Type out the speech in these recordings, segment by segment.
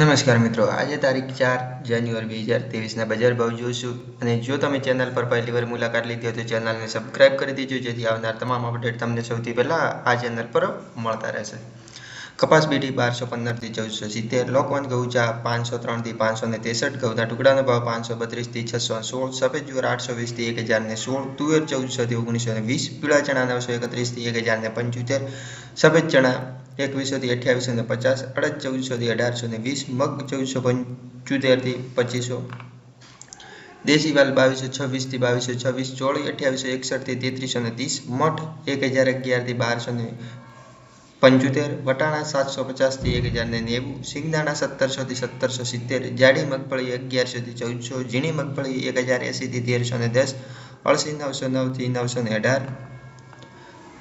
નમસ્કાર મિત્રો, આજે તારીખ 4 જાન્યુઆરી 2023 ના બજાર ભાવ જોઈશું અને જો તમે ચેનલ પર પહેલી વાર મુલાકાત લીધી હોય તો ચેનલને સબસ્ક્રાઇબ કરી દેજો જેથી આવનાર તમામ અપડેટ તમને સૌથી પહેલા આ ચેનલ પર મળતા રહેશે। કપાસ બીટી 1215 થી 1470, લોકવન ઘઉં ચા 503 થી 563, ઘઉંના ટુકડાનો ભાવ 532 થી 616, સફેદ જુવાર 820 થી 1016, તુવેર 1400 થી 1920, પીળા ચણા 931 થી 1075, સફેદ ચણા 2100 થી 2850, અડદ 1400 થી 1820, મગ 1475 થી 2500, દેશી વાલ 2226 થી 2226, ચોળી 2861 થી 3330, મઠ 1011 થી 1275, વટાણા 750 થી 1090, સિંગદાણા 1700 થી 1770, જાડી મગફળી 1100 થી 1400, ઝીણી મગફળી 1080 થી 1310, અળસી 909 થી 918,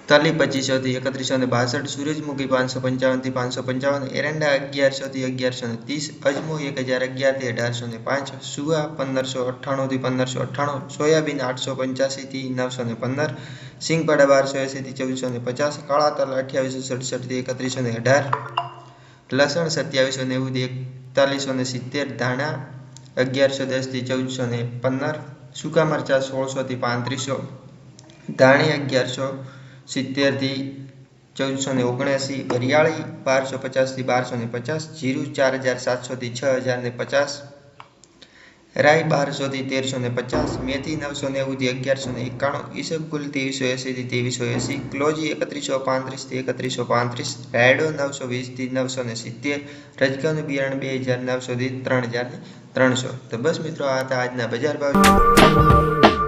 તલી 2500 થી 3162, સૂરજમુખી 555 થી 555, એરંડા 1100 થી 1130, અજમો 1011 થી 1805, સુવા 1598 થી 1598, સોયાબીન 885 થી 915, સિંગપાડા 1280 થી 1450, કાળા તલ 2867 થી 3118, લસણ 2790 થી 4170, ધાણા 1110 થી 1415, સૂકા મરચા 1600 થી 3500, ધાણી 1170 થી 1479, વરિયાળી 1250 થી 1250, જીરું 4700 થી 6050, રાઈ 1200 થી 1350, મેથી 990 થી 1191, ઈસબગુલ 2380 થી 2380, ક્લોજી 3135 થી 3135, રાયડો 920 થી 970, રજકાનું બિયારણ 2900 થી 3300। તો બસ મિત્રો, આ હતા આજના બજાર ભાવ।